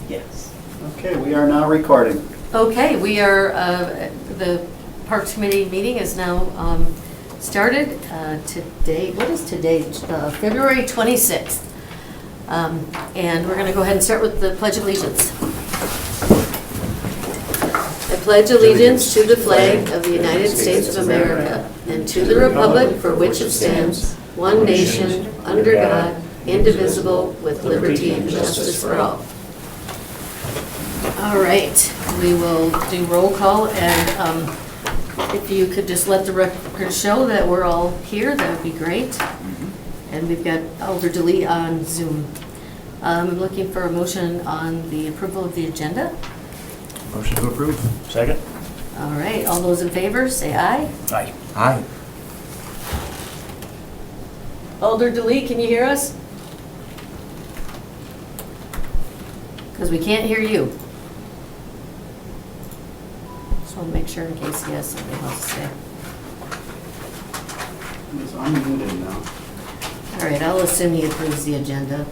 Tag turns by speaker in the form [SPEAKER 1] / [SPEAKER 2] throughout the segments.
[SPEAKER 1] Yes.
[SPEAKER 2] Okay, we are now recording.
[SPEAKER 3] Okay, we are, the Parks Committee meeting is now started today. What is today? February 26th. And we're going to go ahead and start with the Pledge of Allegiance. I pledge allegiance to the flag of the United States of America and to the republic for which it stands, one nation, under God, indivisible, with liberty and justice for all. All right, we will do roll call, and if you could just let the record show that we're all here, that would be great. And we've got Alder DeLee on Zoom. I'm looking for a motion on the approval of the agenda.
[SPEAKER 4] Motion to approve. Second.
[SPEAKER 3] All right, all those in favor, say aye.
[SPEAKER 4] Aye. Aye.
[SPEAKER 3] Alder DeLee, can you hear us? Because we can't hear you. Just want to make sure in case he has something else to say.
[SPEAKER 2] It's unmuted now.
[SPEAKER 3] All right, I'll assume he approves the agenda.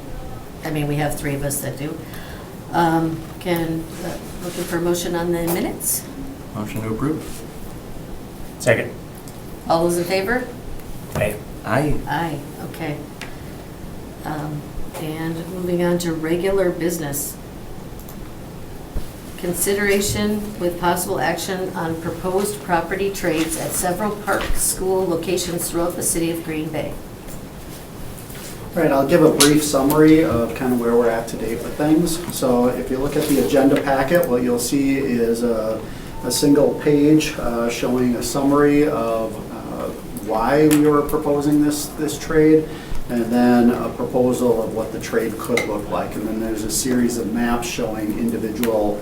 [SPEAKER 3] I mean, we have three of us that do. Looking for a motion on the minutes?
[SPEAKER 4] Motion to approve. Second.
[SPEAKER 3] All those in favor?
[SPEAKER 4] Aye. Aye.
[SPEAKER 3] Aye, okay. And moving on to regular business. Consideration with possible action on proposed property trades at several park school locations throughout the city of Green Bay.
[SPEAKER 2] All right, I'll give a brief summary of kind of where we're at today with things. So if you look at the agenda packet, what you'll see is a single page showing a summary of why we were proposing this trade, and then a proposal of what the trade could look like. And then there's a series of maps showing individual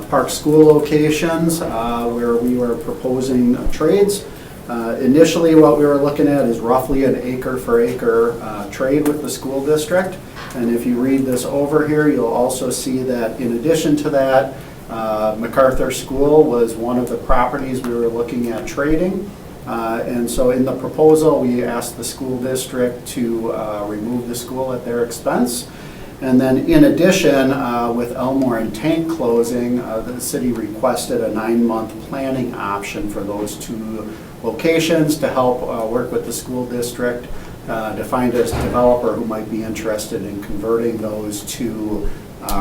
[SPEAKER 2] park school locations where we were proposing trades. Initially, what we were looking at is roughly an acre for acre trade with the school district. And if you read this over here, you'll also see that in addition to that, MacArthur School was one of the properties we were looking at trading. And so in the proposal, we asked the school district to remove the school at their expense. And then in addition, with Elmore and Tank closing, the city requested a 9-month planning option for those two locations to help work with the school district to find a developer who might be interested in converting those to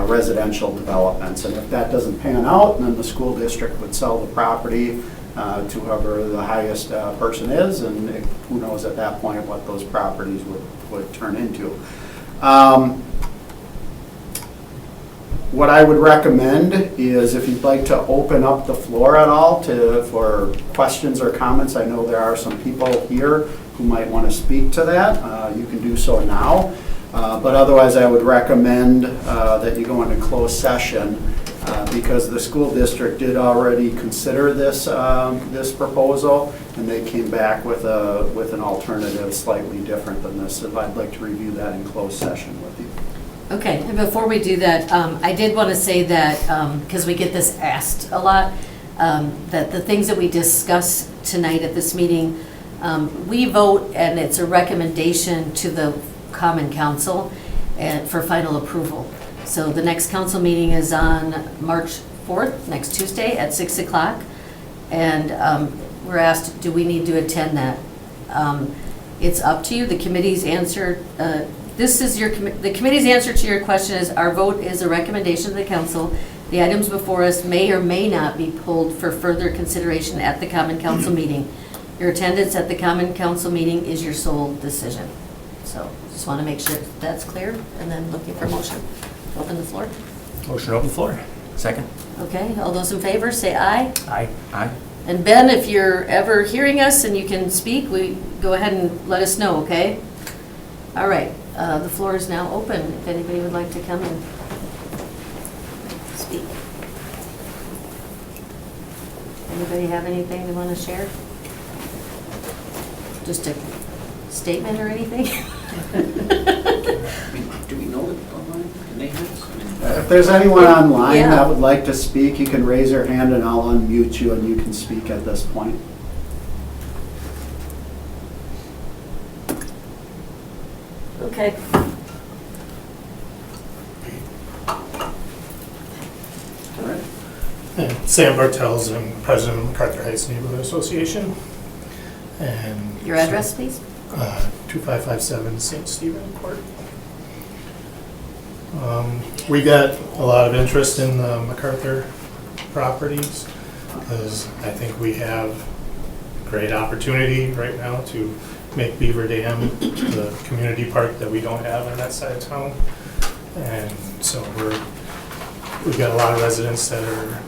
[SPEAKER 2] residential developments. And if that doesn't pan out, then the school district would sell the property to whoever the highest person is, and who knows at that point what those properties would turn into. What I would recommend is if you'd like to open up the floor at all for questions or comments. I know there are some people here who might want to speak to that. You can do so now. But otherwise, I would recommend that you go into closed session because the school district did already consider this proposal, and they came back with an alternative slightly different than this. If I'd like to review that in closed session with you.
[SPEAKER 3] Okay, and before we do that, I did want to say that, because we get this asked a lot, that the things that we discuss tonight at this meeting, we vote and it's a recommendation to the Common Council for final approval. So the next council meeting is on March 4th, next Tuesday at 6 o'clock. And we're asked, do we need to attend that? It's up to you. The committee's answer, the committee's answer to your question is our vote is a recommendation to the council. The items before us may or may not be pulled for further consideration at the Common Council meeting. Your attendance at the Common Council meeting is your sole decision. So just want to make sure that's clear, and then looking for a motion. Open the floor.
[SPEAKER 4] Motion to open the floor. Second.
[SPEAKER 3] Okay, all those in favor, say aye.
[SPEAKER 4] Aye. Aye.
[SPEAKER 3] And Ben, if you're ever hearing us and you can speak, go ahead and let us know, okay? All right, the floor is now open if anybody would like to come and speak. Anybody have anything they want to share? Just a statement or anything?
[SPEAKER 1] Do we know it online? Can they hear us?
[SPEAKER 2] If there's anyone online
[SPEAKER 3] Yeah.
[SPEAKER 2] that would like to speak, you can raise your hand and I'll unmute you and you can speak at this point.
[SPEAKER 3] Okay.
[SPEAKER 5] Sam Bartels, I'm president of MacArthur Heights Neighborhood Association. And
[SPEAKER 3] Your address, please?
[SPEAKER 5] 2557 St. Stephen Court. We got a lot of interest in the MacArthur properties because I think we have great opportunity right now to make Beaver Dam the community park that we don't have on that side of town. And so we've got a lot of residents that are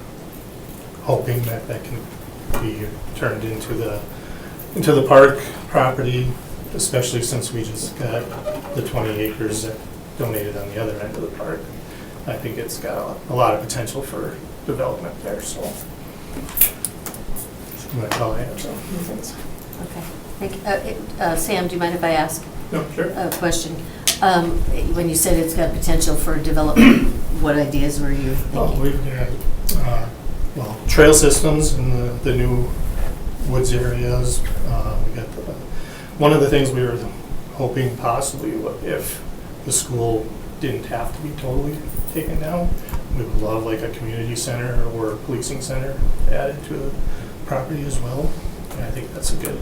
[SPEAKER 5] hoping that that can be turned into the park property, especially since we just got the 20 acres that donated on the other end of the park. I think it's got a lot of potential for development there, so that's all I have. So thanks.
[SPEAKER 3] Okay. Sam, do you mind if I ask
[SPEAKER 5] No, sure.
[SPEAKER 3] a question? When you said it's got potential for development, what ideas were you
[SPEAKER 5] Oh,
[SPEAKER 3] thinking?
[SPEAKER 5] we've got, trail systems in the new woods areas. We got one of the things we were hoping possibly if the school didn't have to be totally taken down, we would love like a community center or a policing center added to the property as well. And I think that's a good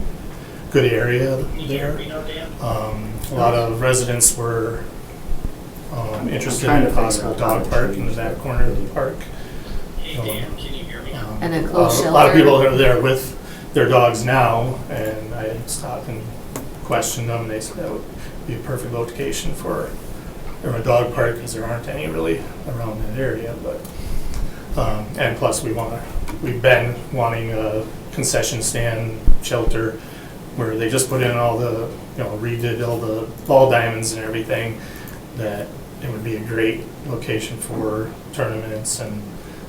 [SPEAKER 5] area there. A lot of residents were interested in a possible dog park in the back corner of the park.
[SPEAKER 3] And a closed shelter?
[SPEAKER 5] A lot of people are there with their dogs now, and I stopped and questioned them. They said that would be a perfect location for a dog park because there aren't any really around that area. But and plus, we've been wanting a concession stand shelter where they just put in all the, redid all the ball diamonds and everything. That it would be a great location for tournaments and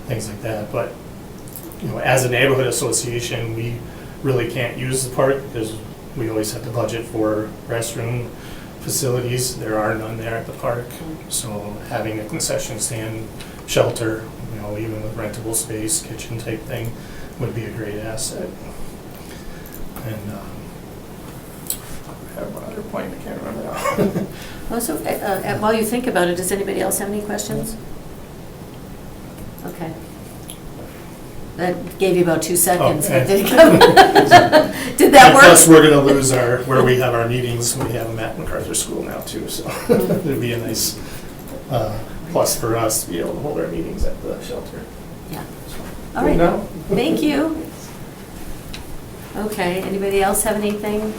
[SPEAKER 5] things like that. But as a neighborhood association, we really can't use the park because we always have to budget for restroom facilities. There are none there at the park. So having a concession stand shelter, even with rentable space, kitchen type thing, would be a great asset. And I have one other point, I can't remember now.
[SPEAKER 3] Also, while you think about it, does anybody else have any questions? Okay. That gave you about 2 seconds, but did it come? Did that
[SPEAKER 5] And
[SPEAKER 3] work?
[SPEAKER 5] plus, we're going to lose where we have our meetings. We have them at MacArthur School now too, so it'd be a nice plus for us to be able to hold our meetings at the shelter.
[SPEAKER 3] Yeah. All right.
[SPEAKER 5] No?
[SPEAKER 3] Thank you. Okay, anybody else have anything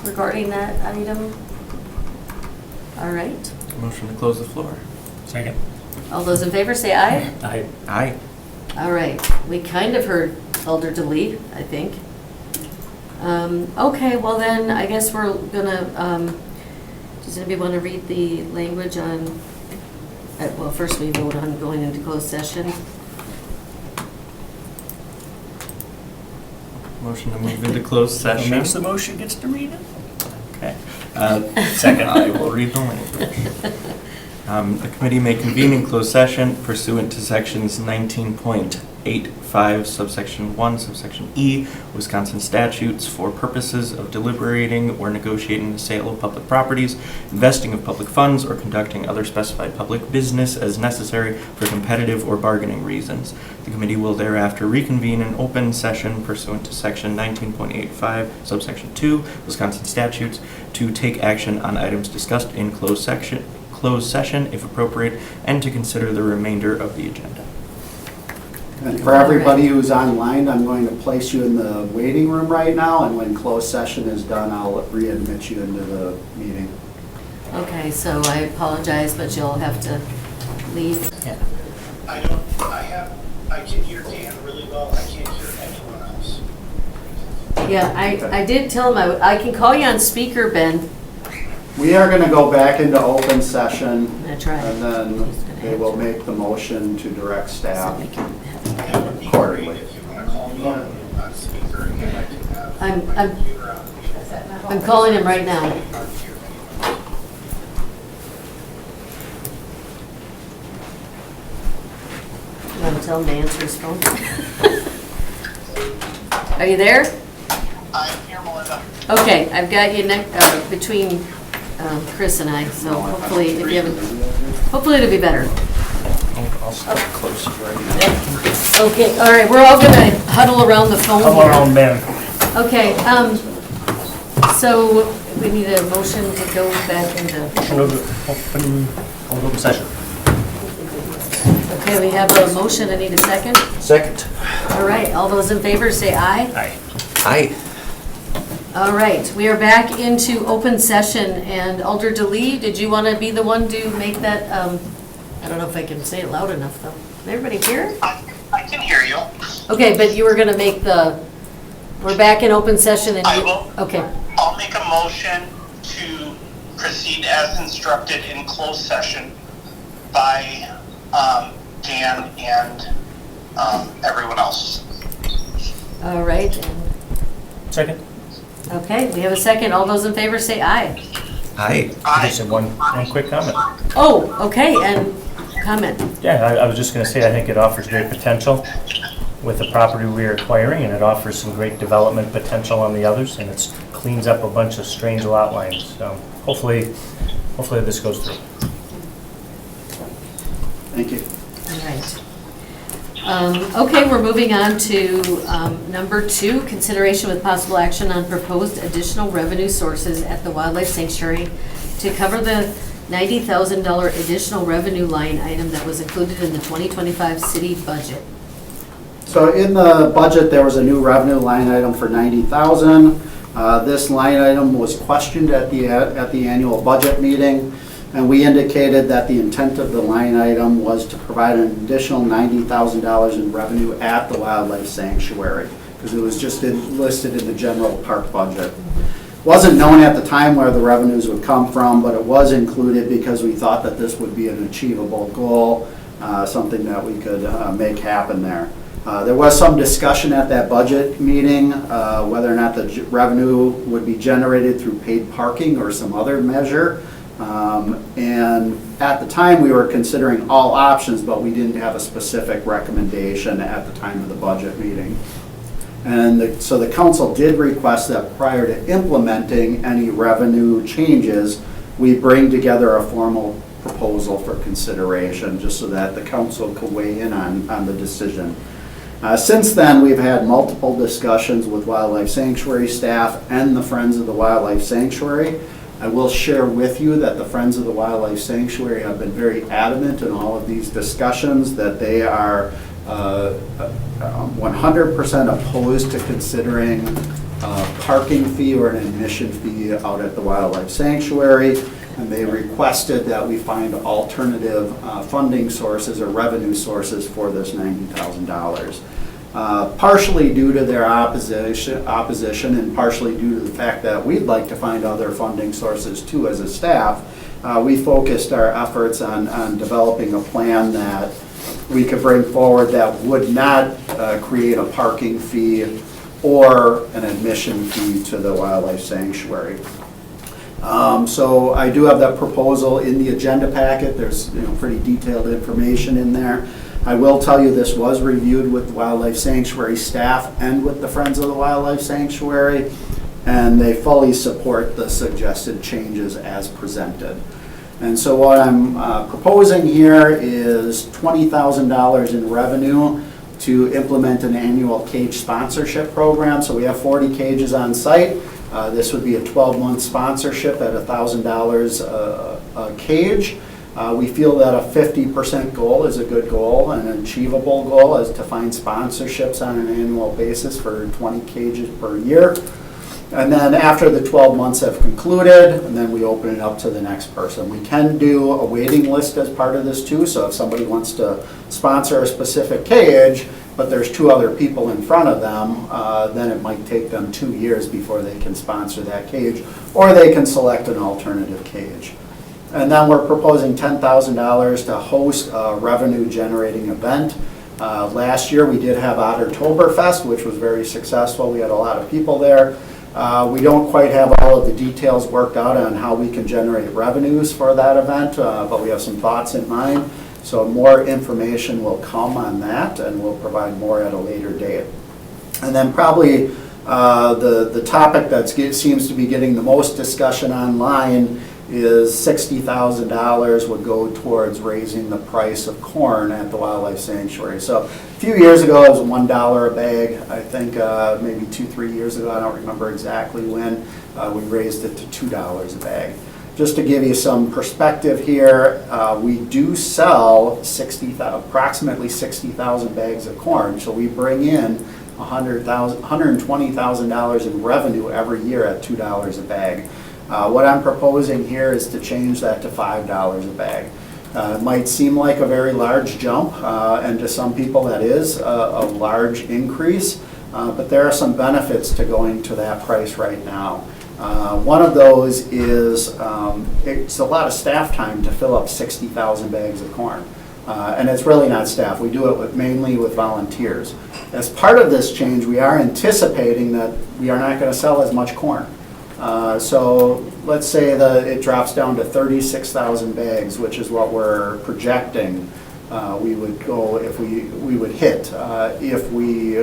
[SPEAKER 3] regarding that item? All right.
[SPEAKER 4] Motion to close the floor. Second.
[SPEAKER 3] All those in favor say aye.
[SPEAKER 4] Aye. Aye.
[SPEAKER 3] All right. We kind of heard elderly, I think. Okay, well then, I guess we're gonna, does anybody want to read the language on, well, first we vote on going into closed session.
[SPEAKER 4] Motion to move into closed session.
[SPEAKER 1] Who makes the motion gets to read it?
[SPEAKER 4] Okay. Second, I will read the language. The committee may convene in closed session pursuant to sections 19.85 subsection 1 subsection E Wisconsin statutes for purposes of deliberating or negotiating the sale of public properties, investing of public funds, or conducting other specified public business as necessary for competitive or bargaining reasons. The committee will thereafter reconvene in open session pursuant to section 19.85 subsection 2 Wisconsin statutes to take action on items discussed in closed session if appropriate, and to consider the remainder of the agenda.
[SPEAKER 2] And for everybody who's online, I'm going to place you in the waiting room right now, and when closed session is done, I'll readmit you into the meeting.
[SPEAKER 3] Okay, so I apologize, but you'll have to leave.
[SPEAKER 4] Yeah.
[SPEAKER 6] I can hear Dan really well, I can't hear anyone else.
[SPEAKER 3] Yeah, I did tell him I can call you on speaker, Ben.
[SPEAKER 2] We are going to go back into open session,
[SPEAKER 3] That's right.
[SPEAKER 2] and then they will make the motion to direct staff
[SPEAKER 3] So we can have-
[SPEAKER 6] That would be great
[SPEAKER 2] accordingly.
[SPEAKER 6] if you want to call me on speaker and I can have
[SPEAKER 3] I'm-
[SPEAKER 6] my
[SPEAKER 3] I'm-
[SPEAKER 6] computer on.
[SPEAKER 3] I'm calling him right now.
[SPEAKER 6] Hard to hear anyone.
[SPEAKER 3] You want to tell him to answer his phone? Are you there?
[SPEAKER 6] I'm here, Melinda.
[SPEAKER 3] Okay, I've got you between Chris and I, so hopefully, if you haven't, hopefully it'll be better.
[SPEAKER 4] I'll Close right now.
[SPEAKER 3] Okay, all right, we're all gonna huddle around the phone
[SPEAKER 5] Come on,
[SPEAKER 3] here.
[SPEAKER 5] man.
[SPEAKER 3] Okay, so we need a motion to go back into,
[SPEAKER 7] Open session.
[SPEAKER 3] okay, we have a motion, I need a second.
[SPEAKER 7] Second.
[SPEAKER 3] All right, all those in favor say aye.
[SPEAKER 7] Aye. Aye.
[SPEAKER 3] All right, we are back into open session, and Alder DeLee, did you want to be the one to make that, I don't know if I can say it loud enough, though. Can everybody hear?
[SPEAKER 6] I can hear you.
[SPEAKER 3] Okay, but you were going to make we're back in open session and
[SPEAKER 6] I
[SPEAKER 3] you,
[SPEAKER 6] will.
[SPEAKER 3] okay.
[SPEAKER 6] I'll make a motion to proceed as instructed in closed session by Dan and everyone else.
[SPEAKER 3] All right, and-
[SPEAKER 5] Second.
[SPEAKER 3] okay, we have a second. All those in favor say aye.
[SPEAKER 4] Aye.
[SPEAKER 5] I just have one quick comment.
[SPEAKER 3] Oh, okay, and comment.
[SPEAKER 5] Yeah, I was just gonna say, I think it offers great potential with the property we are acquiring, and it offers some great development potential on the others, and it cleans up a bunch of strange lot lines. So hopefully this goes through.
[SPEAKER 2] Thank you.
[SPEAKER 3] All right. Okay, we're moving on to number 2, consideration with possible action on proposed additional revenue sources at the Wildlife Sanctuary to cover the $90,000 additional revenue line item that was included in the 2025 city budget.
[SPEAKER 2] So in the budget, there was a new revenue line item for $90,000. This line item was questioned at the annual budget meeting, and we indicated that the intent of the line item was to provide an additional $90,000 in revenue at the Wildlife Sanctuary, because it was just listed in the general park budget. Wasn't known at the time where the revenues would come from, but it was included because we thought that this would be an achievable goal, something that we could make happen there. There was some discussion at that budget meeting whether or not the revenue would be generated through paid parking or some other measure. And at the time, we were considering all options, but we didn't have a specific recommendation at the time of the budget meeting. And so the council did request that prior to implementing any revenue changes, we bring together a formal proposal for consideration, just so that the council could weigh in on the decision. Since then, we've had multiple discussions with Wildlife Sanctuary staff and the Friends of the Wildlife Sanctuary. I will share with you that the Friends of the Wildlife Sanctuary have been very adamant in all of these discussions that they are 100% opposed to considering a parking fee or an admission fee out at the Wildlife Sanctuary. And they requested that we find alternative funding sources or revenue sources for this $90,000. Partially due to their opposition and partially due to the fact that we'd like to find other funding sources too as a staff, we focused our efforts on developing a plan that we could bring forward that would not create a parking fee or an admission fee to the Wildlife Sanctuary. So I do have that proposal in the agenda packet. There's pretty detailed information in there. I will tell you this was reviewed with Wildlife Sanctuary staff and with the Friends of the Wildlife Sanctuary, and they fully support the suggested changes as presented. And so what I'm proposing here is $20,000 in revenue to implement an annual cage sponsorship program. So we have 40 cages on site. This would be a 12-month sponsorship at $1,000 a cage. We feel that a 50% goal is a good goal, and an achievable goal is to find sponsorships on an annual basis for 20 cages per year. And then after the 12 months have concluded, and then we open it up to the next person. We can do a waiting list as part of this too, so if somebody wants to sponsor a specific cage, but there's 2 other people in front of them, then it might take them 2 years before they can sponsor that cage, or they can select an alternative cage. And then we're proposing $10,000 to host a revenue-generating event. Last year, we did have Ottertoberfest, which was very successful. We had a lot of people there. We don't quite have all of the details worked out on how we can generate revenues for that event, but we have some thoughts in mind. So more information will come on that, and we'll provide more at a later date. And then probably the topic that seems to be getting the most discussion online is $60,000 would go towards raising the price of corn at the wildlife sanctuary. So a few years ago, it was $1 a bag. I think maybe 2-3 years ago, I don't remember exactly when, we raised it to $2 a bag. Just to give you some perspective here, we do sell approximately 60,000 bags of corn. So we bring in $120,000 in revenue every year at $2 a bag. What I'm proposing here is to change that to $5 a bag. It might seem like a very large jump, and to some people that is a large increase, but there are some benefits to going to that price right now. One of those is it's a lot of staff time to fill up 60,000 bags of corn. And it's really not staff. We do it mainly with volunteers. As part of this change, we are anticipating that we are not going to sell as much corn. So let's say that it drops down to 36,000 bags, which is what we're projecting we would go if we would hit if we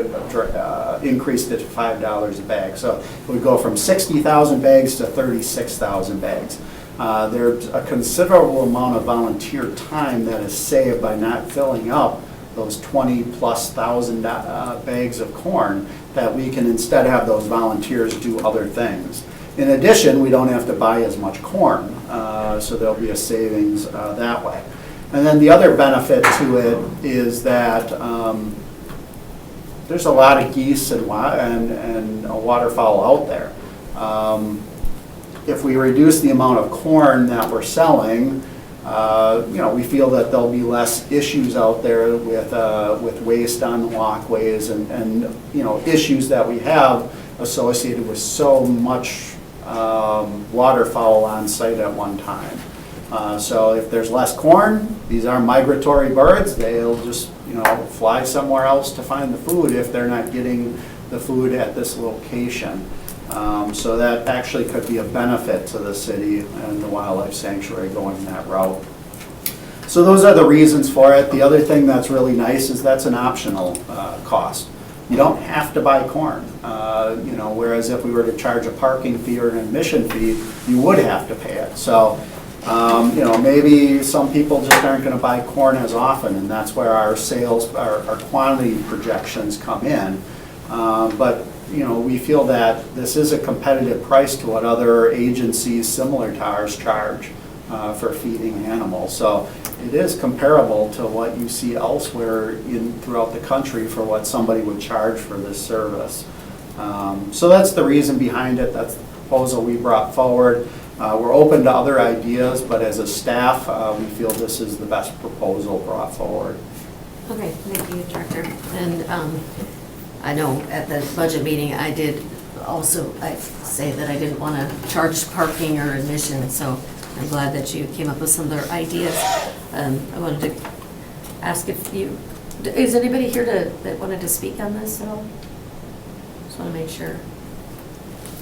[SPEAKER 2] increased it to $5 a bag. So it would go from 60,000 bags to 36,000 bags. There's a considerable amount of volunteer time that is saved by not filling up those 20,000+ bags of corn, that we can instead have those volunteers do other things. In addition, we don't have to buy as much corn, so there'll be a savings that way. And then the other benefit to it is that there's a lot of geese and waterfowl out there. If we reduce the amount of corn that we're selling, we feel that there'll be less issues out there with waste on the walkways and issues that we have associated with so much waterfowl on site at one time. So if there's less corn, these are migratory birds. They'll just fly somewhere else to find the food if they're not getting the food at this location. So that actually could be a benefit to the city and the wildlife sanctuary going that route. So those are the reasons for it. The other thing that's really nice is that's an optional cost. You don't have to buy corn. Whereas if we were to charge a parking fee or an admission fee, you would have to pay it. So maybe some people just aren't going to buy corn as often, and that's where our sales, our quantity projections come in. But we feel that this is a competitive price to what other agencies similar to ours charge for feeding animals. So it is comparable to what you see elsewhere throughout the country for what somebody would charge for this service. So that's the reason behind it. That's the proposal we brought forward. We're open to other ideas, but as a staff, we feel this is the best proposal brought forward.
[SPEAKER 3] Okay, thank you, Director. And I know at the budget meeting, I did also say that I didn't want to charge parking or admission, so I'm glad that you came up with some other ideas. I wanted to ask is anybody here that wanted to speak on this at all? Just want to make sure.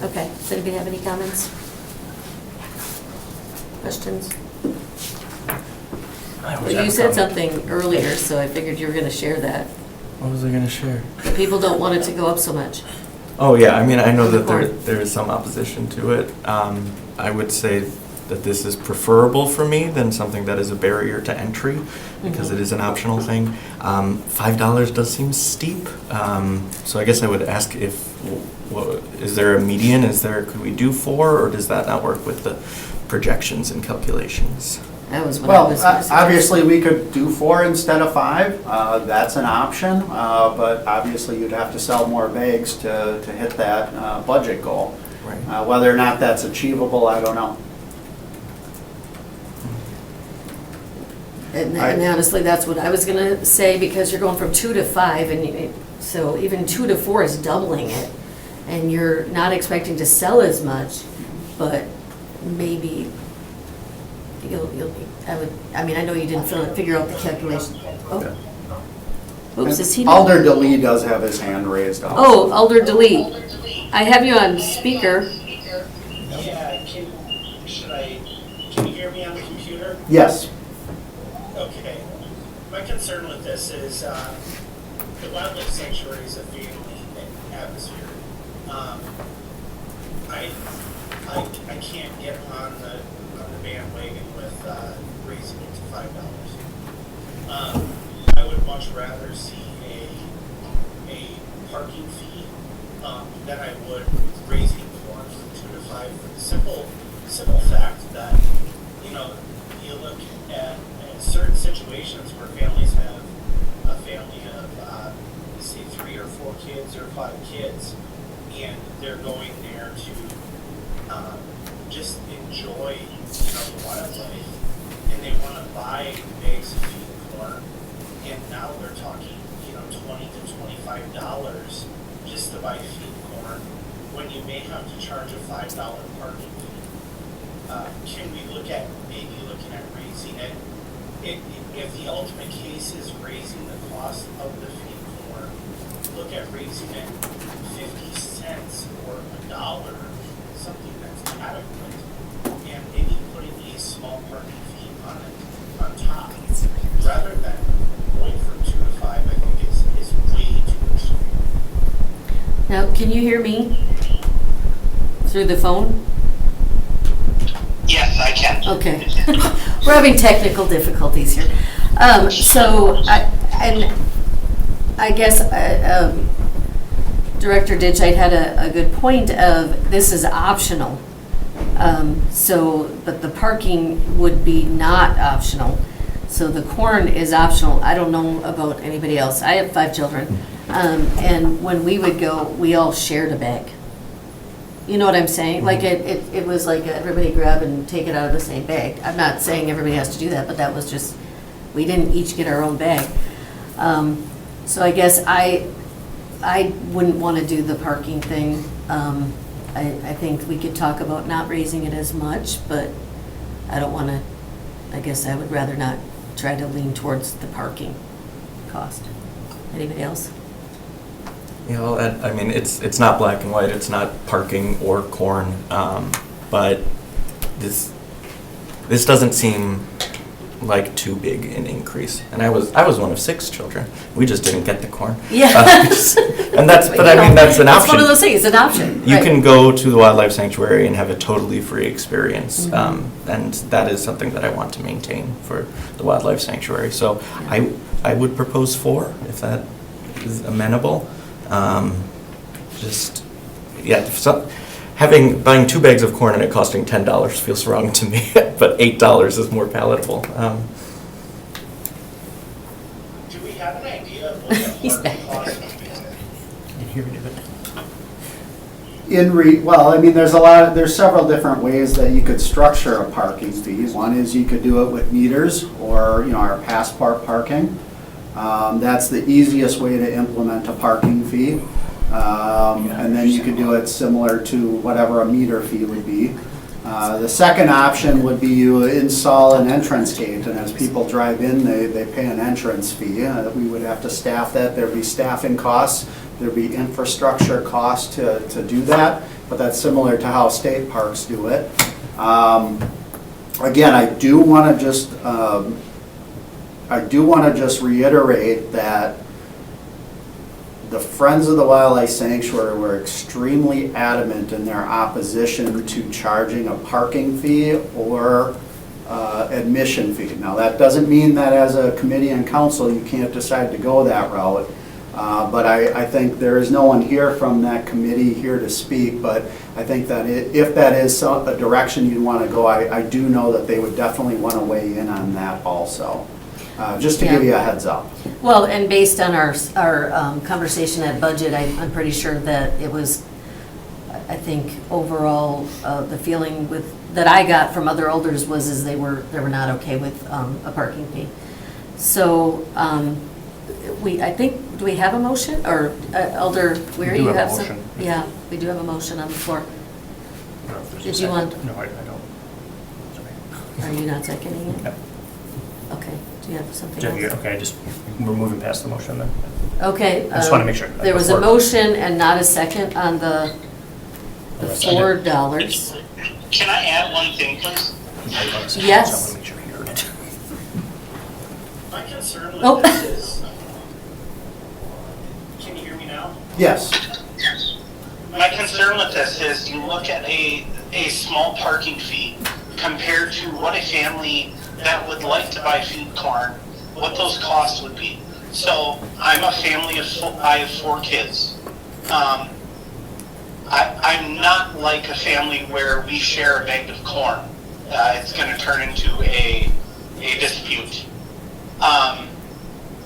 [SPEAKER 3] Okay, does anybody have any comments? Questions? You said something earlier, so I figured you were going to share that.
[SPEAKER 4] What was I going to share?
[SPEAKER 3] That people don't want it to go up so much.
[SPEAKER 4] Oh, yeah, I know that there is some opposition to it. I would say that this is preferable for me than something that is a barrier to entry, because it is an optional thing. $5 does seem steep, so I guess I would ask is there a median? Could we do 4, or does that not work with the projections and calculations?
[SPEAKER 3] That was what I was
[SPEAKER 2] obviously we could do 4 instead of 5. That's an option, but obviously you'd have to sell more bags to hit that budget goal.
[SPEAKER 4] Right.
[SPEAKER 2] Whether or not that's achievable, I don't know.
[SPEAKER 3] And honestly, that's what I was going to say, because you're going from 2 to 5, and so even 2 to 4 is doubling it, and you're not expecting to sell as much, but maybe I know you didn't figure out the calculation. Oh. Oops, is he?
[SPEAKER 2] Alder DeLee does have his hand raised also.
[SPEAKER 3] Oh, Alder DeLee. I have you on speaker.
[SPEAKER 6] Yeah, can you hear me on the computer?
[SPEAKER 2] Yes.
[SPEAKER 6] Okay. My concern with this is the wildlife sanctuary is a family atmosphere. I can't get on the the bandwagon with raising it to $5. I would much rather see a parking fee than I would raising corn from 2 to 5 for the simple fact that, you know, you look at certain situations where families have a family of, say, 3 or 4 kids or 5 kids, and they're going there to just enjoy, you know, the wildlife, and they want to buy bags of feed corn, and now they're talking, you know, $20 to $25 just to buy feed corn, when you may have to charge a $5 parking fee. Can we look at maybe looking at raising it? If the ultimate case is raising the cost of the feed corn, look at raising it 50 cents or $1, something that's adequate, and maybe putting a small parking fee on it on top, rather than going from 2 to 5. I think is way too extreme.
[SPEAKER 3] Now, can you hear me through the phone?
[SPEAKER 6] Yes, I can.
[SPEAKER 3] Okay. We're having technical difficulties here. I guess Director Ditchite had a good point of this is optional. But the parking would be not optional. So the corn is optional. I don't know about anybody else. I have 5 children. And when we would go, we all shared a bag. You know what I'm saying? Like it was like everybody grab and take it out of the same bag. I'm not saying everybody has to do that, but that was just, we didn't each get our own bag. So I guess I wouldn't want to do the parking thing. I think we could talk about not raising it as much, but I don't want to, I guess I would rather not try to lean towards the parking cost. Anybody else?
[SPEAKER 4] You know, I mean, it's not black and white. It's not parking or corn, but this doesn't seem like too big an increase. And I was one of 6 children. We just didn't get the corn.
[SPEAKER 3] Yeah.
[SPEAKER 4] And that's an option.
[SPEAKER 3] That's one of those things. It's an option.
[SPEAKER 4] You
[SPEAKER 3] right.
[SPEAKER 4] can go to the wildlife sanctuary and have a totally free experience, and that is something that I want to maintain for the wildlife sanctuary. So I would propose 4 if that is amenable. Buying 2 bags of corn and it costing $10 feels wrong to me, but $8 is more palatable.
[SPEAKER 6] Do we have an idea of what the parking cost would be?
[SPEAKER 2] Well, I mean, there's several different ways that you could structure a parking fee. One is you could do it with meters or, you know, our passport parking. That's the easiest way to implement a parking fee. And then you could do it similar to whatever a meter fee would be. The second option would be you install an entrance gate, and as people drive in, they pay an entrance fee. We would have to staff that. There'd be staffing costs. There'd be infrastructure costs to do that, but that's similar to how state parks do it. Again, I do want to just reiterate that the Friends of the Wildlife Sanctuary were extremely adamant in their opposition to charging a parking fee or admission fee. Now, that doesn't mean that as a committee and council you can't decide to go that route, but I think there is no one here from that committee here to speak, but I think that if that is a direction you want to go, I do know that they would definitely want to weigh in on that also. Just to give you a heads up.
[SPEAKER 3] Well, and based on our conversation at budget, I'm pretty sure that it was, I think overall, the feeling that I got from other elders was they were not okay with a parking fee. So I think, do we have a motion? Or Elder Weary, you have some? Yeah, we do have a motion on the floor. Did you want?
[SPEAKER 7] No, I don't.
[SPEAKER 3] Are you not seconding it?
[SPEAKER 7] No.
[SPEAKER 3] Okay, do you have something else?
[SPEAKER 7] Okay, we're moving past the motion then.
[SPEAKER 3] Okay.
[SPEAKER 7] I just want to make sure.
[SPEAKER 3] There was a motion and not a second on the $4.
[SPEAKER 6] Can I add one thing, please?
[SPEAKER 3] Yes.
[SPEAKER 7] I want to make sure you heard it.
[SPEAKER 6] My concern with
[SPEAKER 3] Oh.
[SPEAKER 6] this is, can you hear me now?
[SPEAKER 2] Yes.
[SPEAKER 6] My concern with this is you look at a small parking fee compared to what a family that would like to buy feed corn, what those costs would be. So I'm a family of I have 4 kids. I'm not like a family where we share a bag of corn. It's going to turn into a dispute.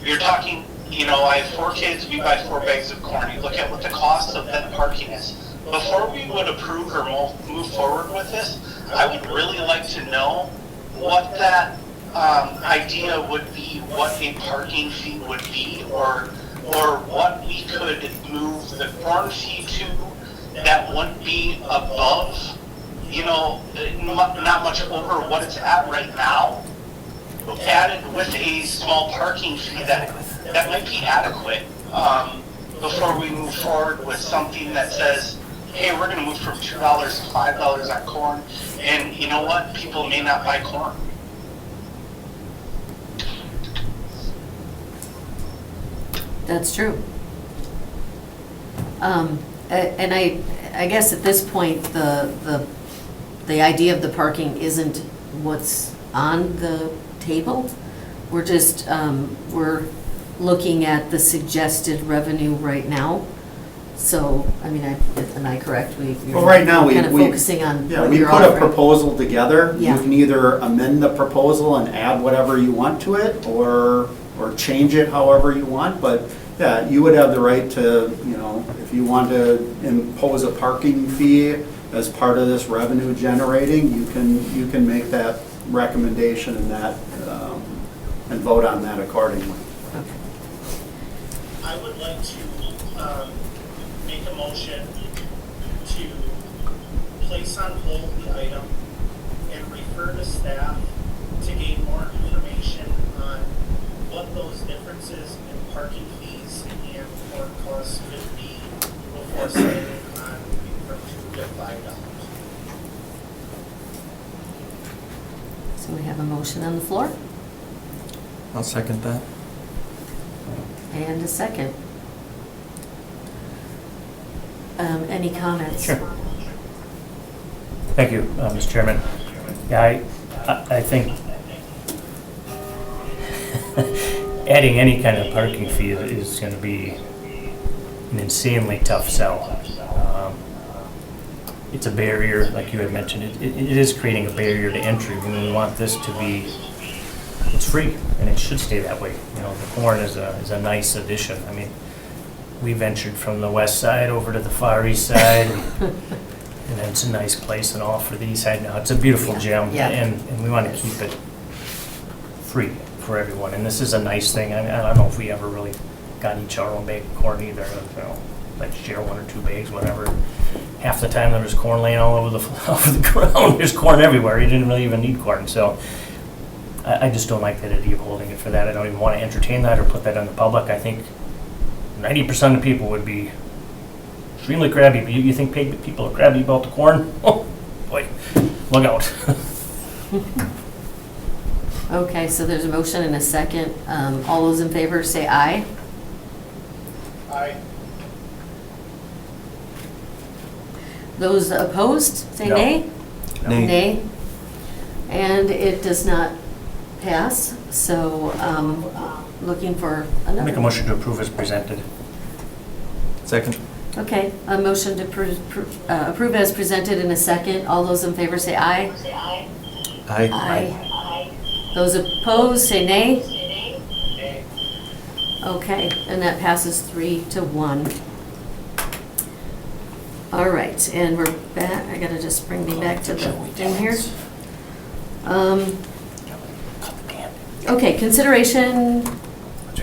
[SPEAKER 6] You're talking, I have 4 kids, we buy 4 bags of corn. You look at what the cost of that parking is. Before we would approve or move forward with this, I would really like to know what that idea would be, what a parking fee would be, or what we could move the corn fee to that wouldn't be above, not much over what it's at right now, added with a small parking fee that might be adequate before we move forward with something that says, hey, we're going to move from $2 to $5 on corn, and you know what? People may not buy corn.
[SPEAKER 3] That's true. And I guess at this point, the idea of the parking isn't what's on the table. We're just, we're looking at the suggested revenue right now. So, am I correct?
[SPEAKER 2] Well, right now,
[SPEAKER 3] kind of focusing on what
[SPEAKER 2] we
[SPEAKER 3] you're
[SPEAKER 2] put a
[SPEAKER 3] offering.
[SPEAKER 2] proposal together.
[SPEAKER 3] Yeah.
[SPEAKER 2] You can either amend the proposal and add whatever you want to it, or change it however you want, but yeah, you would have the right to, if you want to impose a parking fee as part of this revenue generating, you can make that recommendation and and vote on that accordingly.
[SPEAKER 6] I would like to make a motion to place on hold the item and refer to staff to gain more information on what those differences in parking fees and corn costs could be before setting on moving from $2 to $5.
[SPEAKER 3] So we have a motion on the floor
[SPEAKER 4] I'll second that.
[SPEAKER 3] and a second. Any comments?
[SPEAKER 7] Sure. Thank you, Mr. Chairman. Yeah, I think adding any kind of parking fee is going to be an insanely tough sell. It's a barrier, like you had mentioned. It is creating a barrier to entry. We want this to be, it's free, and it should stay that way. The corn is a nice addition. We ventured from the west side over to the far east side, and it's a nice place and all for the east side now. It's a beautiful gem,
[SPEAKER 3] Yeah.
[SPEAKER 7] and we want to keep it free for everyone. And this is a nice thing. I don't know if we ever really got each our own bag of corn either. Like share 1 or 2 bags, whatever. Half the time there was corn laying all over the ground. There's corn everywhere. You didn't really even need corn. So I just don't like that idea of holding it for that. I don't even want to entertain that or put that on the public. I think 90% of people would be extremely crabby. But you think people are crabby about the corn? Oh, boy, look out.
[SPEAKER 3] Okay, so there's a motion and a second. All those in favor say aye.
[SPEAKER 6] Aye.
[SPEAKER 3] Those opposed say
[SPEAKER 7] No.
[SPEAKER 3] nay.
[SPEAKER 4] Nay.
[SPEAKER 3] Nay. And it does not pass, so looking for another.
[SPEAKER 7] Make a motion to approve as presented.
[SPEAKER 4] Second.
[SPEAKER 3] Okay, a motion to approve as presented in a second. All those in favor say aye.
[SPEAKER 4] Aye.
[SPEAKER 3] Aye. Those opposed say nay.
[SPEAKER 6] Nay.
[SPEAKER 3] Okay, and that passes 3-1. All right, and we're back. I gotta just bring me back to the thing here. Okay, consideration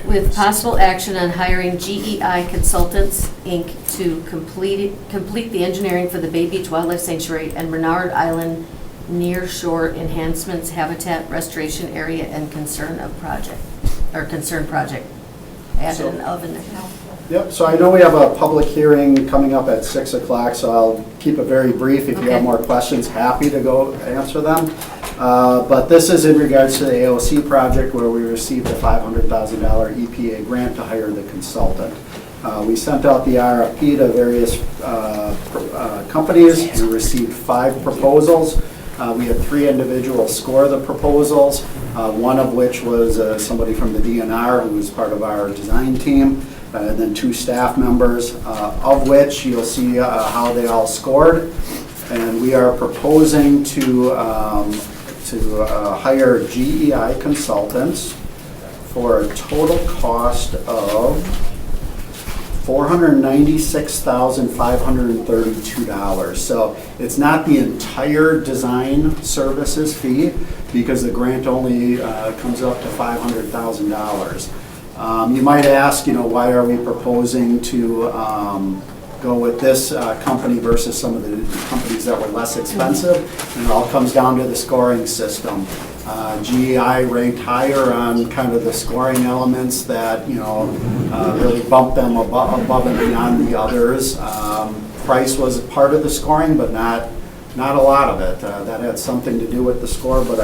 [SPEAKER 3] with possible action on hiring GEI Consultants, Inc. to complete the engineering for the Bay Beach Wildlife Sanctuary and Renard Island Nearshore Enhancements Habitat Restoration Area and concern project. Added an oven.
[SPEAKER 2] Yep, so I know we have a public hearing coming up at 6 o'clock, so I'll keep it very brief. If you
[SPEAKER 3] Okay.
[SPEAKER 2] have more questions, happy to go answer them. But this is in regards to the AOC project where we received a $500,000 EPA grant to hire the consultant. We sent out the RFP to various companies. We received 5 proposals. We had 3 individuals score the proposals, one of which was somebody from the DNR who was part of our design team, and then 2 staff members, of which you'll see how they all scored. And we are proposing to hire GEI consultants for a total cost of $496,532. So it's not the entire design services fee because the grant only comes up to $500,000. You might ask, why are we proposing to go with this company versus some of the companies that were less expensive? And it all comes down to the scoring system. GEI ranked higher on kind of the scoring elements that, really bumped them above and beyond the others. Price was part of the scoring, but not a lot of it. That had something to do with the score, but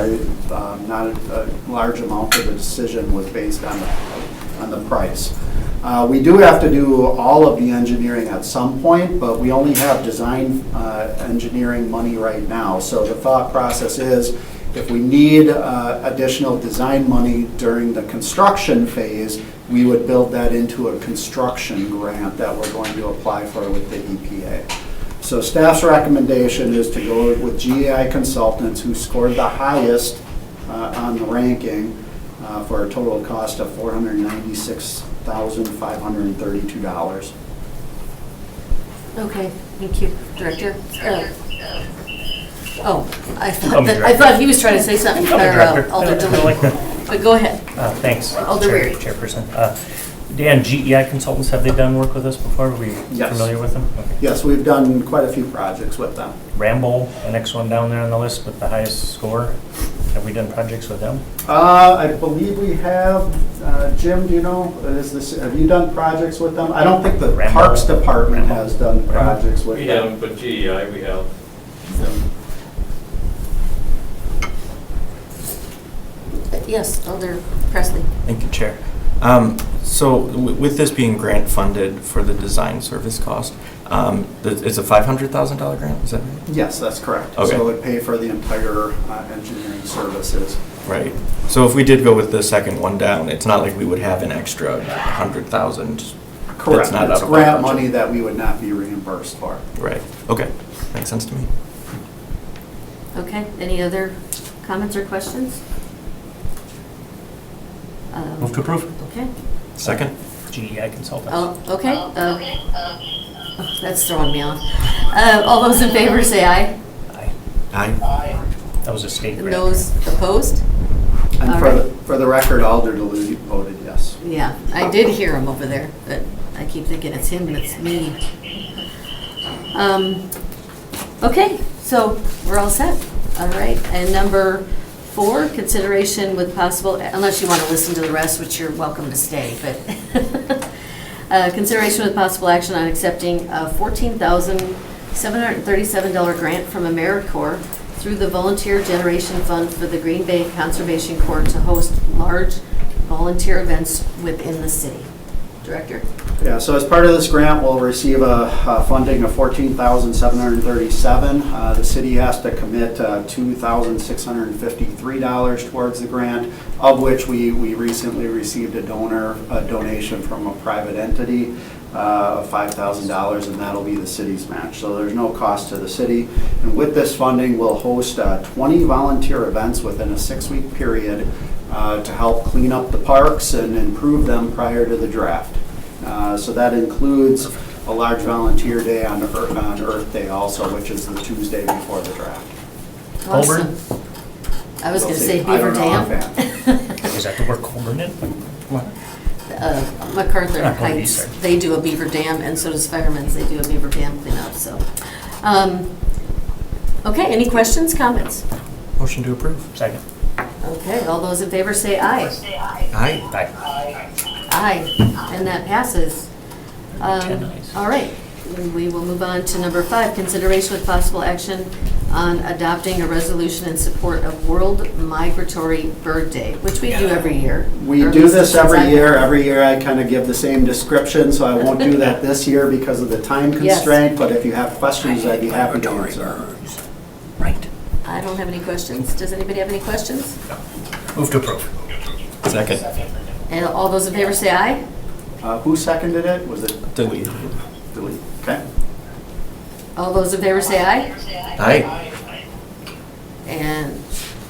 [SPEAKER 2] not a large amount of the decision was based on the price. We do have to do all of the engineering at some point, but we only have design engineering money right now. So the thought process is, if we need additional design money during the construction phase, we would build that into a construction grant that we're going to apply for with the EPA. So staff's recommendation is to go with GEI consultants who scored the highest on the ranking for a total cost of $496,532.
[SPEAKER 3] Okay, thank you, Director. I
[SPEAKER 7] Call me
[SPEAKER 3] thought he was trying to say something,
[SPEAKER 7] Call me
[SPEAKER 3] or
[SPEAKER 7] Director.
[SPEAKER 3] Alder
[SPEAKER 7] I like
[SPEAKER 3] Dilly.
[SPEAKER 7] that.
[SPEAKER 3] But go ahead.
[SPEAKER 7] Thanks,
[SPEAKER 3] Alder Weary.
[SPEAKER 7] Chairperson. Dan, GEI Consultants, have they done work with us before? Are we
[SPEAKER 2] Yes.
[SPEAKER 7] familiar with them? Okay.
[SPEAKER 2] Yes, we've done quite a few projects with them.
[SPEAKER 7] Rambo, the next one down there on the list with the highest score. Have we done projects with them?
[SPEAKER 2] I believe we have. Jim, do you know, have you done projects with them? I don't think the
[SPEAKER 7] Rambo.
[SPEAKER 2] Parks Department has done projects with
[SPEAKER 8] We
[SPEAKER 2] them.
[SPEAKER 8] haven't, but GEI we have.
[SPEAKER 3] Yes, Alder Presley.
[SPEAKER 4] Thank you, Chair. So with this being grant funded for the design service cost, it's a $500,000 grant, is that right?
[SPEAKER 2] Yes, that's correct.
[SPEAKER 4] Okay.
[SPEAKER 2] So it would pay for the entire engineering services.
[SPEAKER 4] Right. So if we did go with the second one down, it's not like we would have an extra 100,000.
[SPEAKER 2] Correct.
[SPEAKER 4] not out
[SPEAKER 2] It's
[SPEAKER 4] of our
[SPEAKER 2] grant
[SPEAKER 4] budget.
[SPEAKER 2] money that we would not be reimbursed for.
[SPEAKER 4] Right. Okay. Makes sense to me.
[SPEAKER 3] Okay, any other comments or questions?
[SPEAKER 7] Move to approve.
[SPEAKER 3] Okay.
[SPEAKER 4] Second?
[SPEAKER 7] GEI Consultants.
[SPEAKER 3] Oh, okay. That's throwing me off. All those in favor say aye.
[SPEAKER 7] Aye.
[SPEAKER 4] Aye.
[SPEAKER 7] That was a state
[SPEAKER 3] And
[SPEAKER 7] grant.
[SPEAKER 3] those opposed?
[SPEAKER 2] And
[SPEAKER 3] All
[SPEAKER 2] for the record, Alder Delude voted yes.
[SPEAKER 3] Yeah, I did hear him over there, but I keep thinking it's him and it's me. Okay, so we're all set. All right, and number 4, consideration with possible, unless you want to listen to the rest, which you're welcome to stay, but consideration with possible action on accepting a $14,737 grant from AmeriCorps through the Volunteer Generation Fund for the Green Bay Conservation Corps to host large volunteer events within the city. Director?
[SPEAKER 2] Yeah, so as part of this grant, we'll receive a funding of $14,737. The city has to commit $2,653 towards the grant, of which we recently received a donation from a private entity of $5,000, and that'll be the city's match. So there's no cost to the city. And with this funding, we'll host 20 volunteer events within a 6-week period to help clean up the parks and improve them prior to the draft. So that includes a large volunteer day on Earth Day also, which is the Tuesday before the draft.
[SPEAKER 3] Awesome. I was going to say
[SPEAKER 2] I
[SPEAKER 3] Beaver
[SPEAKER 2] don't know
[SPEAKER 3] Dam.
[SPEAKER 7] Is that the word Colburn in? What?
[SPEAKER 3] MacArthur
[SPEAKER 7] Ah,
[SPEAKER 3] Heights,
[SPEAKER 7] sorry.
[SPEAKER 3] they do a beaver dam, and so does Fireman's, they do a beaver dam cleanup, so. Okay, any questions, comments?
[SPEAKER 4] Motion to approve.
[SPEAKER 7] Second.
[SPEAKER 3] Okay, all those in favor say aye.
[SPEAKER 4] Aye.
[SPEAKER 7] Aye.
[SPEAKER 3] Aye, and that passes.
[SPEAKER 7] 10 ayes.
[SPEAKER 3] All right, we will move on to number 5, consideration with possible action on adopting a resolution in support of World Migratory Bird Day, which we do every year.
[SPEAKER 2] We
[SPEAKER 3] Or at
[SPEAKER 2] do
[SPEAKER 3] least
[SPEAKER 2] this
[SPEAKER 3] since
[SPEAKER 2] every
[SPEAKER 3] I've-
[SPEAKER 2] year. Every year I kind of give the same description, so I won't do that this year because of the time
[SPEAKER 3] Yes.
[SPEAKER 2] constraint, but if you have questions, I'd be happy to answer.
[SPEAKER 7] Right.
[SPEAKER 3] I don't have any questions. Does anybody have any questions?
[SPEAKER 7] Move to approve.
[SPEAKER 4] Second.
[SPEAKER 3] And all those in favor say aye.
[SPEAKER 2] Who seconded it? Was it
[SPEAKER 4] Delete.
[SPEAKER 2] Delete? Okay.
[SPEAKER 3] All those in favor say aye.
[SPEAKER 4] Aye.
[SPEAKER 3] And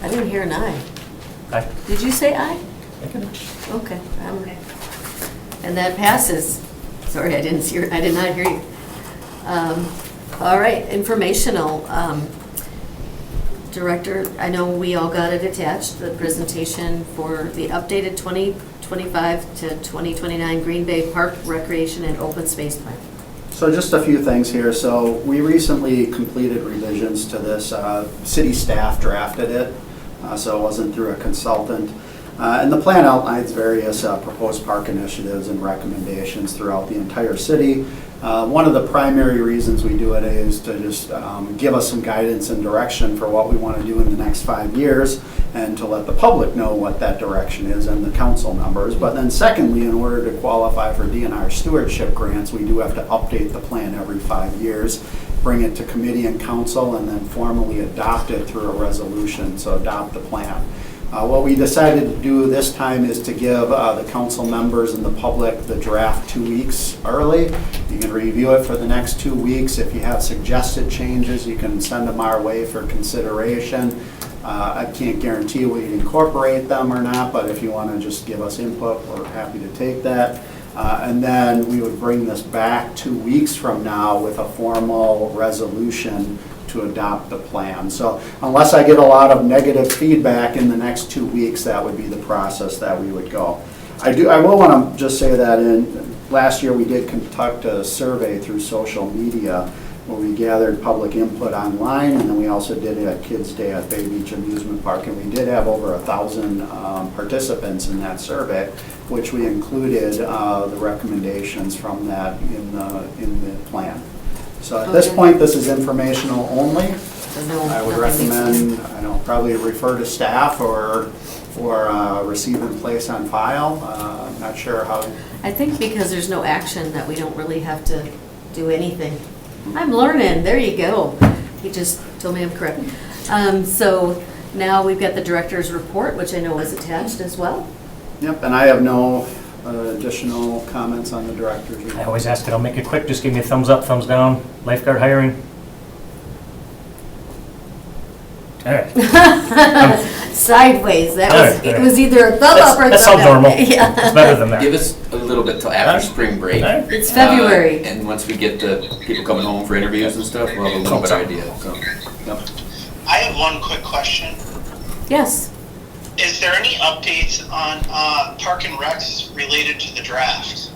[SPEAKER 3] I didn't hear an aye.
[SPEAKER 7] Aye.
[SPEAKER 3] Did you say aye?
[SPEAKER 7] Okay.
[SPEAKER 3] Okay. And that passes. Sorry, I did not hear you. All right, informational. Director, I know we all got it attached, the presentation for the updated 2025 to 2029 Green Bay Park Recreation and Open Space Plan.
[SPEAKER 2] So just a few things here. So we recently completed revisions to this. City staff drafted it, so it wasn't through a consultant. And the plan outlines various proposed park initiatives and recommendations throughout the entire city. One of the primary reasons we do it is to just give us some guidance and direction for what we want to do in the next 5 years, and to let the public know what that direction is and the council members. But then secondly, in order to qualify for DNR stewardship grants, we do have to update the plan every 5 years, bring it to committee and council, and then formally adopt it through a resolution, so adopt the plan. What we decided to do this time is to give the council members and the public the draft 2 weeks early. You can review it for the next 2 weeks. If you have suggested changes, you can send them our way for consideration. I can't guarantee we'd incorporate them or not, but if you want to just give us input, we're happy to take that. And then we would bring this back 2 weeks from now with a formal resolution to adopt the plan. So unless I get a lot of negative feedback in the next 2 weeks, that would be the process that we would go. I will want to just say that last year we did conduct a survey through social media where we gathered public input online, and then we also did it at Kids Day at Bay Beach Amusement Park, and we did have over 1,000 participants in that survey, which we included the recommendations from that in the plan. So at this
[SPEAKER 3] Okay.
[SPEAKER 2] point, this is informational only.
[SPEAKER 3] So no,
[SPEAKER 2] I would
[SPEAKER 3] nothing needs to be-
[SPEAKER 2] recommend, probably refer to staff or receive and place on file. I'm not sure how.
[SPEAKER 3] I think because there's no action that we don't really have to do anything. I'm learning, there you go. He just told me I'm correct. So now we've got the director's report, which I know is attached as well.
[SPEAKER 2] Yep, and I have no additional comments on the director's
[SPEAKER 7] I
[SPEAKER 2] report.
[SPEAKER 7] always ask it, I'll make it quick, just give me a thumbs up, thumbs down, lifeguard hiring. All right.
[SPEAKER 3] Sideways,
[SPEAKER 7] All right,
[SPEAKER 3] it
[SPEAKER 7] all
[SPEAKER 3] was either a thumb up or a
[SPEAKER 7] That
[SPEAKER 3] thumb
[SPEAKER 7] sounds
[SPEAKER 3] down.
[SPEAKER 7] normal.
[SPEAKER 3] Yeah.
[SPEAKER 7] It's better than that.
[SPEAKER 1] Give us a little bit till after spring break.
[SPEAKER 7] All right.
[SPEAKER 3] It's February.
[SPEAKER 1] And once we get the people coming home for interviews and stuff, we'll have a little bit idea, so. Yep.
[SPEAKER 6] I have one quick question.
[SPEAKER 3] Yes.
[SPEAKER 6] Is there any updates on Park and Recs related to the draft?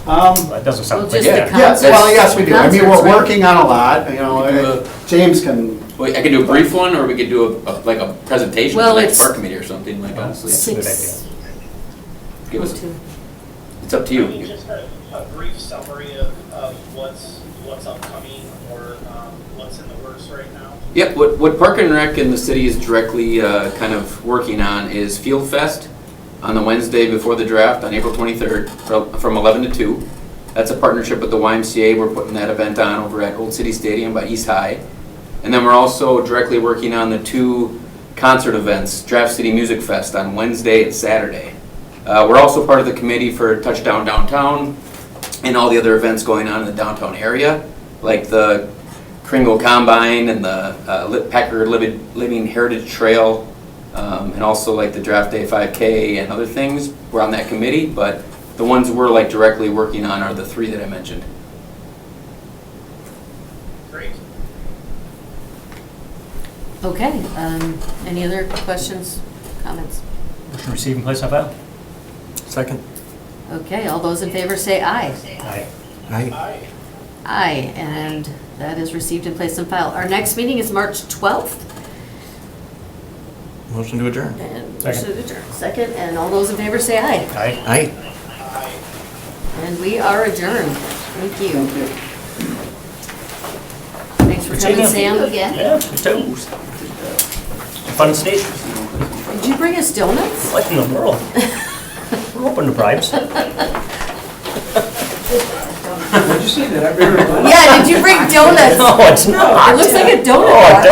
[SPEAKER 7] That doesn't sound
[SPEAKER 3] Well,
[SPEAKER 7] like
[SPEAKER 3] just the
[SPEAKER 7] it.
[SPEAKER 2] Yes, well, yes, we do. I mean, we're
[SPEAKER 3] Concerts, right?
[SPEAKER 2] working on a lot, James can,
[SPEAKER 1] Wait, I could do a brief one, or we could do like a presentation
[SPEAKER 3] Well,
[SPEAKER 1] for the next
[SPEAKER 3] it's-
[SPEAKER 1] park committee or something, like honestly.
[SPEAKER 7] a good
[SPEAKER 3] 6.
[SPEAKER 1] Give us,
[SPEAKER 3] Two.
[SPEAKER 1] it's up to
[SPEAKER 6] I mean,
[SPEAKER 1] you.
[SPEAKER 6] just a brief summary of what's upcoming or what's in the works right now.
[SPEAKER 1] Yep, what Park and Rec and the city is directly kind of working on is Field Fest on the Wednesday before the draft on April 23rd from 11 to 2. That's a partnership with the YMCA. We're putting that event on over at Old City Stadium by East High. And then we're also directly working on the 2 concert events, Draft City Music Fest on Wednesday and Saturday. We're also part of the committee for Touchdown Downtown and all the other events going on in the downtown area, like the Kringle Combine and the Packer Living Heritage Trail, and also like the Draft Day 5K and other things. We're on that committee, but the ones we're like directly working on are the 3 that I mentioned.
[SPEAKER 6] Great.
[SPEAKER 3] Okay, any other questions, comments?
[SPEAKER 7] Motion receive and place on file?
[SPEAKER 4] Second.
[SPEAKER 3] Okay, all those in favor say aye.
[SPEAKER 7] Aye.
[SPEAKER 4] Aye.
[SPEAKER 6] Aye.
[SPEAKER 3] Aye, and that is received and placed on file. Our next meeting is March 12th.
[SPEAKER 4] Motion to adjourn.
[SPEAKER 3] And
[SPEAKER 7] Second.
[SPEAKER 3] Second, and all those in favor say aye.
[SPEAKER 7] Aye.
[SPEAKER 4] Aye.
[SPEAKER 6] Aye.
[SPEAKER 3] And we are adjourned. Thank you.
[SPEAKER 2] thank you.
[SPEAKER 3] Thanks for
[SPEAKER 7] Good seeing
[SPEAKER 3] coming,
[SPEAKER 7] you.
[SPEAKER 3] Sam, again.
[SPEAKER 7] Yeah, you too. Fun state.
[SPEAKER 3] Did you bring us donuts?
[SPEAKER 7] What in the world? We're open to bribes.
[SPEAKER 2] What'd you
[SPEAKER 8] you've seen it, I've been.
[SPEAKER 3] Yeah, did you bring donuts?
[SPEAKER 7] No, it's not.
[SPEAKER 3] It looks like a donut
[SPEAKER 7] Oh, it
[SPEAKER 3] box.